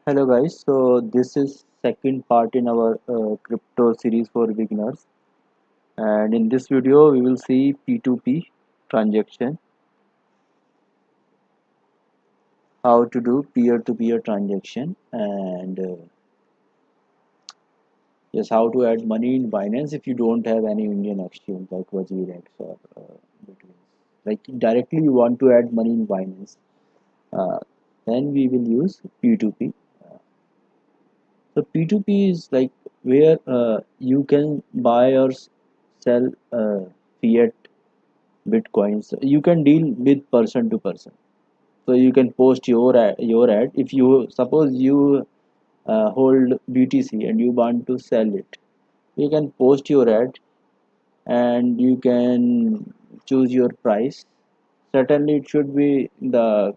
Hello guys, so this is second part in our crypto series for beginners, and in this video we will see P2P transaction, how to do peer-to-peer transaction, and yes, how to add money in Binance if you don't have any Indian exchange like WazirX or Bitwin. Like directly you want to add money in Binance, uh, then we will use P2P. So P2P is like where you can buy or sell fiat bitcoins. You can deal with person to person. So you can post your ad. If you suppose you hold BTC and you want to sell it, you can post your ad and you can choose your price. Certainly, it should be the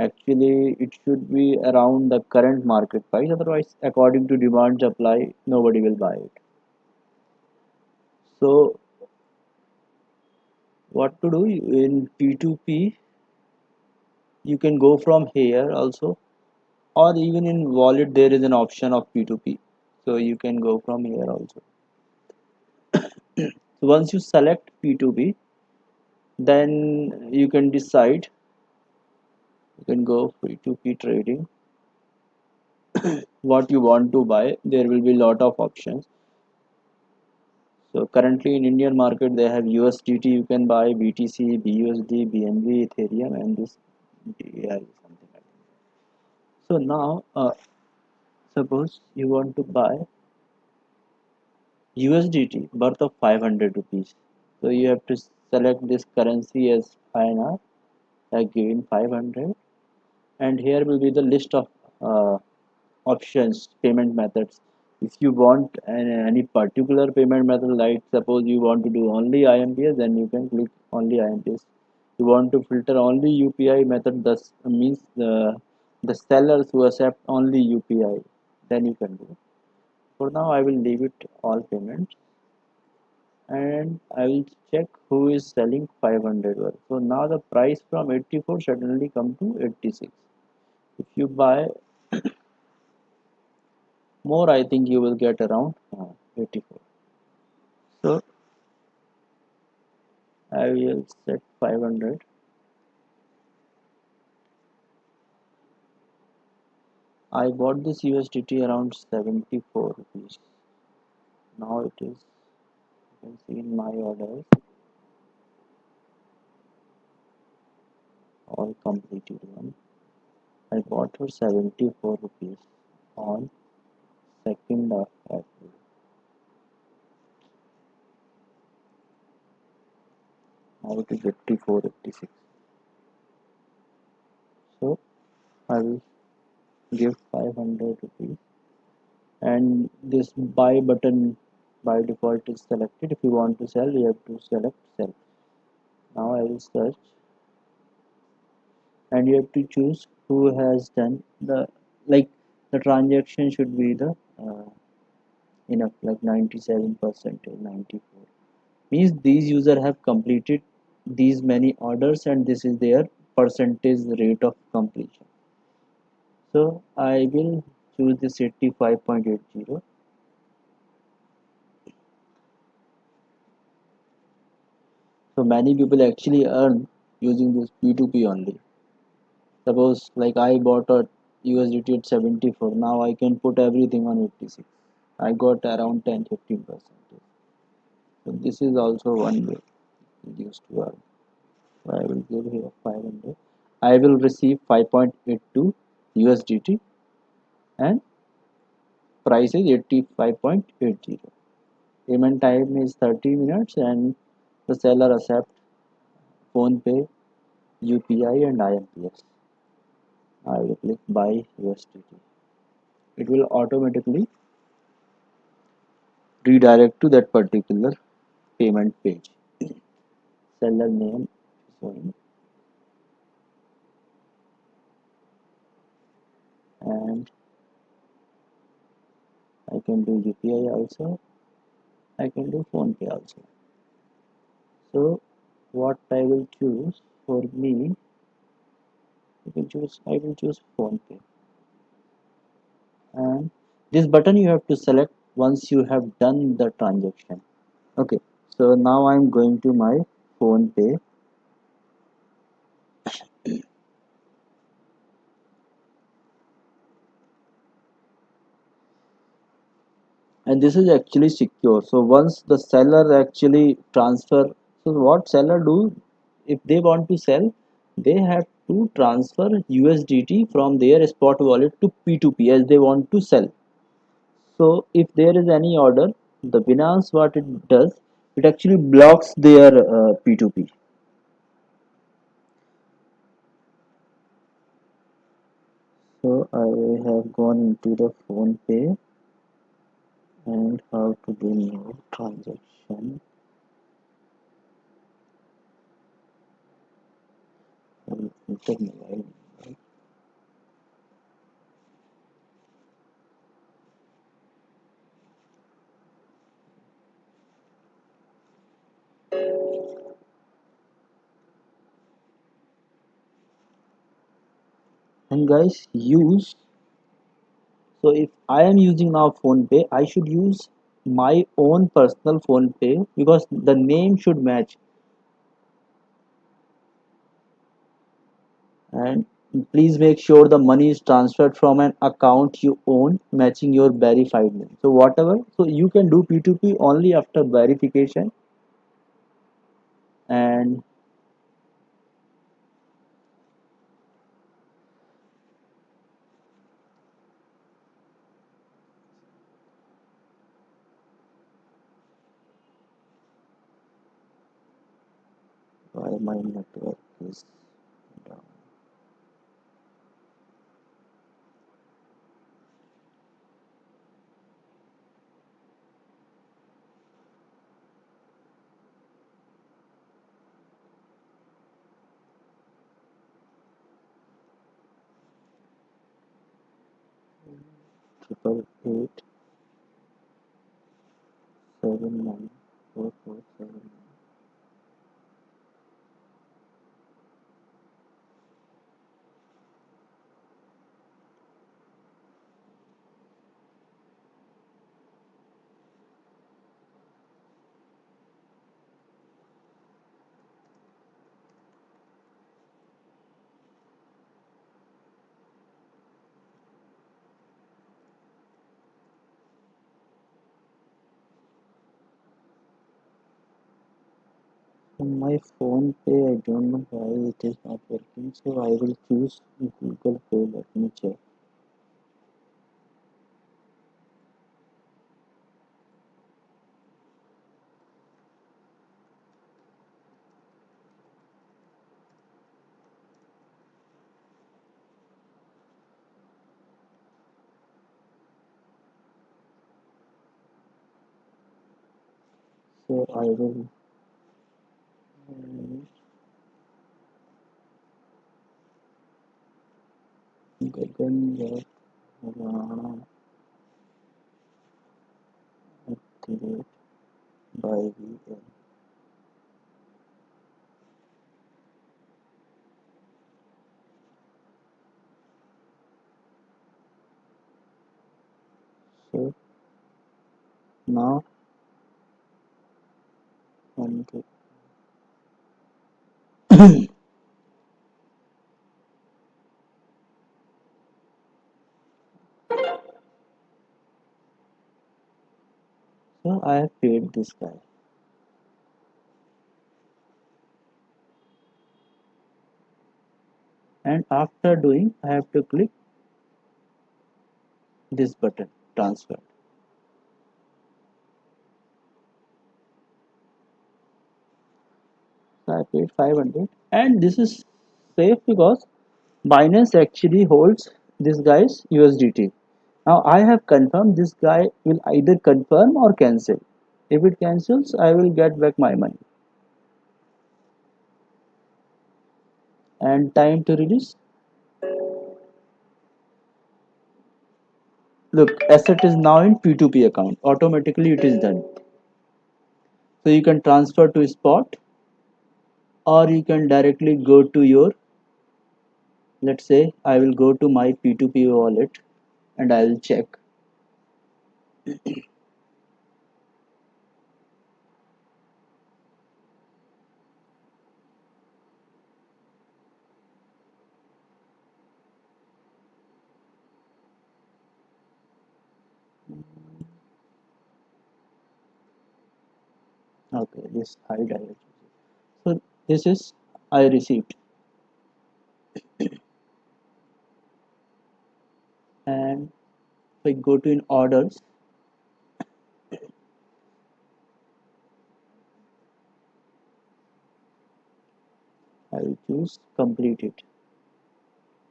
actually it should be around the current market price. Otherwise, according to demand supply, nobody will buy it. So what to do in P2P? You can go from here also, or even in wallet there is an option of P2P, so you can go from here also. So once you select P2P, then you can decide, you can go P2P trading, what you want to buy. There will be lot of options. So currently in Indian market they have USDT, you can buy BTC, BUSD, BNB, Ethereum, and this DAI, something like that. So now suppose you want to buy USDT worth of 500 rupees. So you have to select this currency as INR. I given 500, and here will be the list of options, payment methods. If you want any particular payment method, like suppose you want to do only IMPS, then you can click only IMPS. You want to filter only UPI method, thus means the sellers who accept only UPI, then you can do. For now, I will leave it all payments, and I will check who is selling 500 worth. So now the price from 84 suddenly come to 86. If you buy more, I think you will get around 84. So I will set 500. I bought this USDT around 74 rupees. Now it is, you can see in my orders, all completed one. I bought for 74 rupees on 2nd of April. Now it is 84, 86. So I will give 500 rupees, and this buy button by default is selected. If you want to sell, you have to select sell. Now I will search, and you have to choose who has done the, like, the transaction should be the enough, like 97% 94 means these user have completed these many orders, and this is their percentage rate of completion. So I will choose this 85.80. So many people actually earn using this P2P only. Suppose like I bought a USDT at 74, now I can put everything on 86. I got around 10-15%. So this is also one way it used to earn. So I will give here 500. I will receive 5.82 USDT, and price is 85.80. Payment time is 30 minutes, and the seller accept PhonePe, UPI, and IMPS. I will click buy USDT. It will automatically redirect to that particular payment page. Seller name showing, and I can do UPI also. I can do PhonePe also. So what I will choose for me, you can choose. I will choose PhonePe. and this button you have to select once you have done the transaction. Okay, so now I'm going to my phone pay, and this is actually secure. So once the seller actually transfer, so what seller do, if they want to sell, they have to transfer USDT from their spot wallet to P2P as they want to sell. So if there is any order, the Binance what it does, it actually blocks their P2P. So I have gone into the phone pay and how to do new transaction. Enter mobile number. And guys, use, so if I am using now phone pay, I should use my own personal phone pay because the name should match. And please make sure the money is transferred from an account you own matching your verified name. So whatever, so you can do P2P only after verification. And why my network is down. 888 79 4479. On my phone pay, I don't know why it is not working. So I will choose Google Pay. Let me check. So I will Gagan Rana activate by VL. So now I'm good. So I have paid this guy. And after doing, I have to click this button, transfer. So I paid 500. And this is safe because Binance actually holds this guy's USDT. Now I have confirmed this guy will either confirm or cancel. If it cancels, I will get back my money. And time to release. Look, asset is now in P2P account. Automatically it is done. So you can transfer to spot or you can directly go to your, let's say I will go to my P2P wallet and I'll check. Okay, this hide I will choose. So this is I received, and if I go to in orders, I will choose complete it.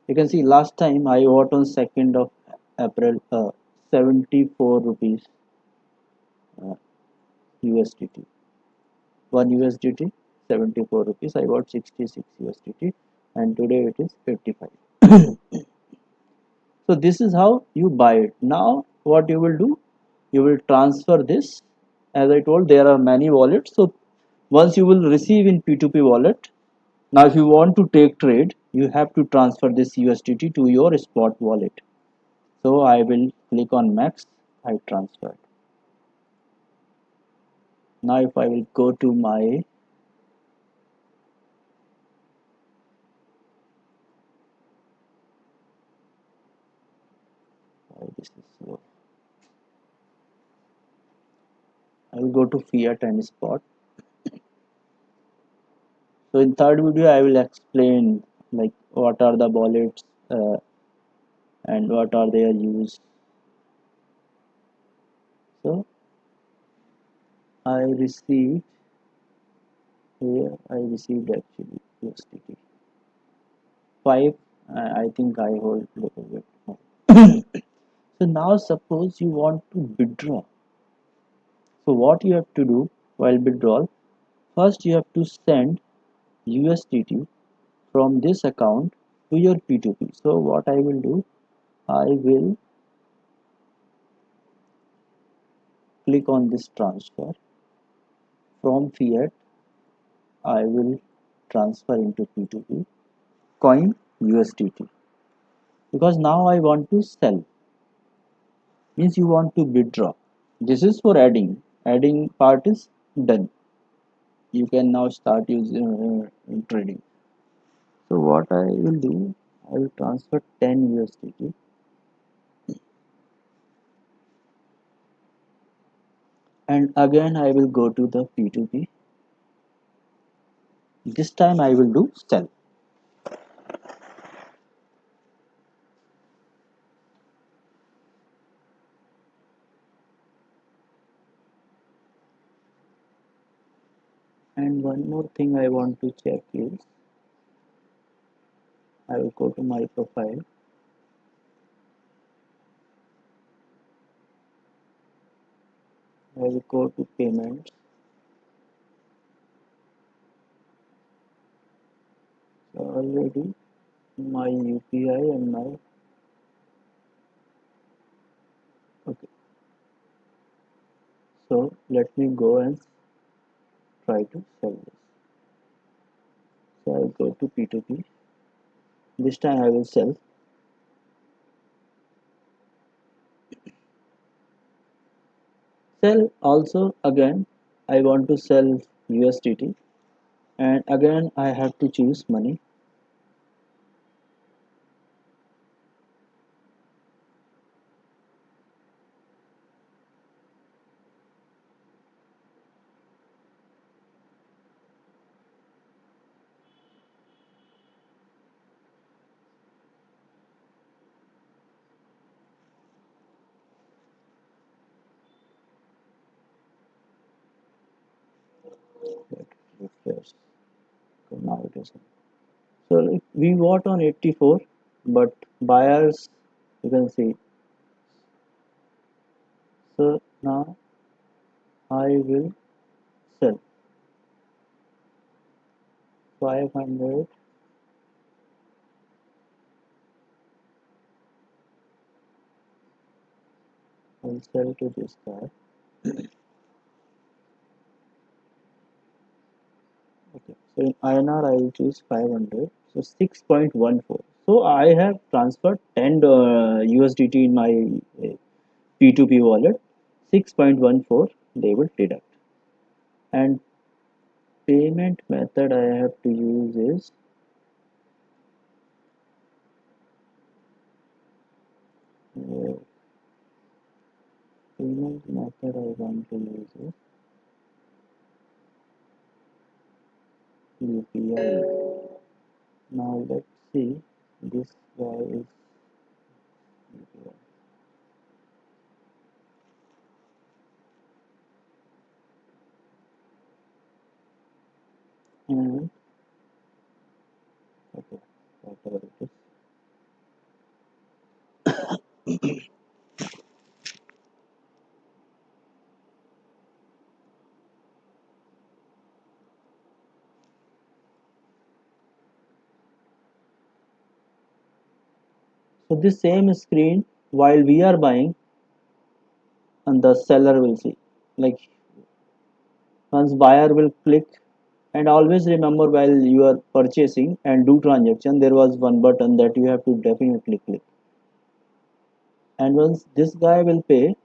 You can see last time I bought on 2nd of April 74 rupees uh, USDT. 1 USDT 74 rupees. I bought 66 USDT and today it is 55. So this is how you buy it. Now what you will do, you will transfer this. As I told, there are many wallets. So once you will receive in P2P wallet, now if you want to take trade, you have to transfer this USDT to your spot wallet. So I will click on max, I transferred. Now if I will go to my, this is slow. I will go to fiat and spot. So in third video I will explain like what are the wallets and what are their use. So I received here, I received actually USDT 5. I think I hold little bit more. So now suppose you want to withdraw. So what you have to do while withdrawal, first you have to send USDT from this account to your P2P. So what I will do, I will click on this transfer from fiat. I will transfer into P2P coin USDT because now I want to sell, means you want to withdraw. This is for adding part is done. You can now start using trading. So what I will do, I will transfer 10 USDT and again I will go to the P2P. This time I will do sell. And one more thing I want to check is, I will go to my profile. I will go to payments. So already my UPI and my, okay. So let me go and try to sell this. So I go to P2P. This time I will sell. Sell also again I want to sell USDT and again I have to choose money. Let refresh. So now it is. So we bought on 84, but buyers you can see. So now I will sell 500. I'll sell to this guy. Okay. So in INR I will choose 500. So 6.14. So I have transferred 10 USDT in my P2P wallet. 6.14 they will deduct. And payment method I have to use is uh, payment method I want to use is UPI. Now let's see, this guy is UPI. And okay, whatever it is. So this same screen while we are buying and the seller will see. Like once buyer will click, and always remember while you are purchasing and do transaction there was one button that you have to definitely click, and once this guy will pay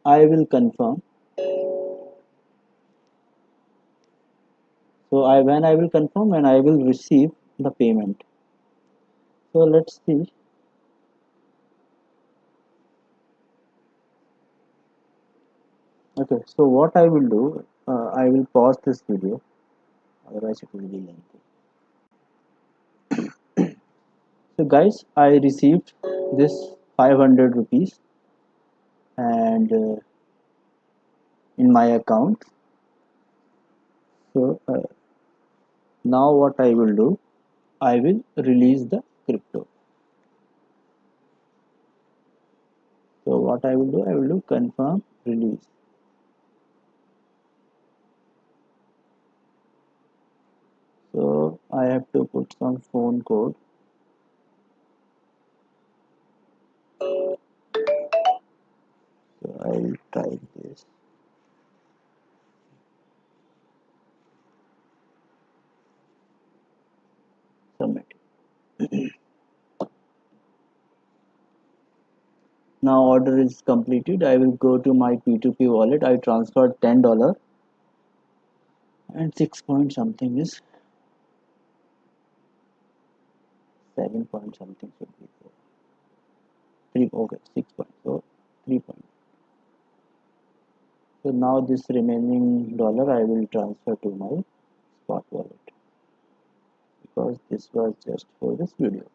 I will confirm. So I when I will confirm and I will receive the payment. So let's see. Okay, so what I will do, I will pause this video, otherwise it will be lengthy. So guys, I received this 500 rupees and in my account. So now what I will do, I will release the crypto. So what I will do, I will do confirm release. So I have to put some phone code. So I will type this, submit. Now order is completed. I will go to my P2P wallet. I transferred $10 and 6 point something is 7 point something should be 3. Okay, 6 point. So 3 point. So now this remaining dollar I will transfer to my spot wallet because this was just for this video.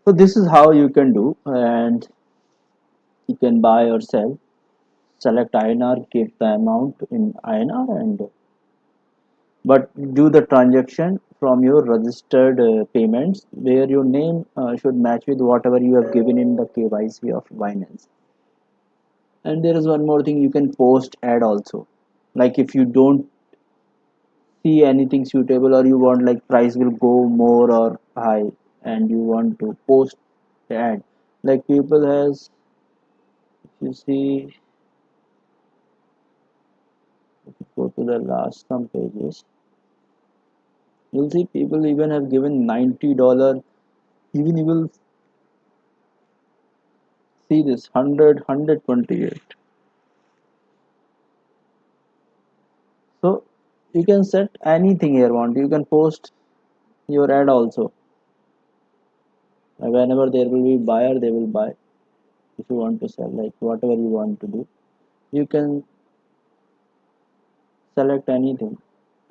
So this is how you can do, and you can buy or sell. Select INR, keep the amount in INR, and but do the transaction from your registered payments where your name should match with whatever you have given in the KYC of Binance. And there is one more thing, you can post ad also. Like if you don't see anything suitable or you want like price will go more or high and you want to post the ad, like people has, if you see, if you go to the last some pages, you'll see people even have given $90. Even you will see this 100, so you can set anything here want, you can post your ad also. Whenever there will be buyer they will buy. If you want to sell, like whatever you want to do, you can select anything,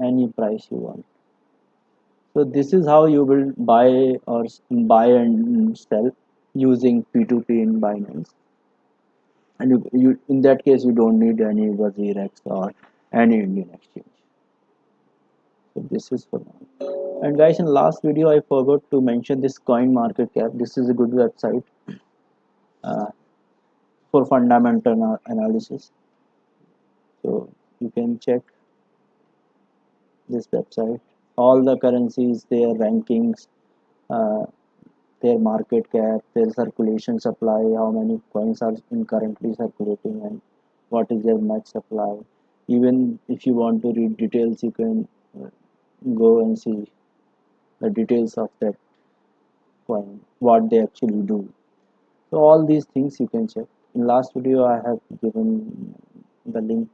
any price you want. So this is how you will buy or buy and sell using P2P in Binance. And you in that case you don't need any WazirX or any Indian exchange. So this is for now. And guys, in last video I forgot to mention this Coin Market Cap. This is a good website uh, for fundamental analysis. So you can check this website. All the currencies, their rankings, uh, their market cap, their circulation supply, how many coins are in currently circulating, and what is their max supply. Even if you want to read details, you can go and see the details of that coin, what they actually do. So all these things you can check. In last video I have given the link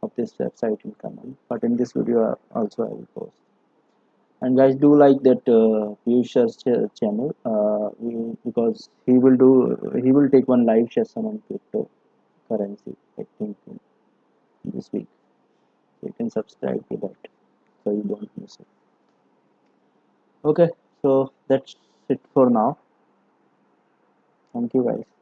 of this website in comment, but in this video also I will post. And guys, do like that Piyush's channel, because he will take one live session on cryptocurrency, I think, in this week. So you can subscribe to that so you don't miss it. Okay, so that's it for now. Thank you guys.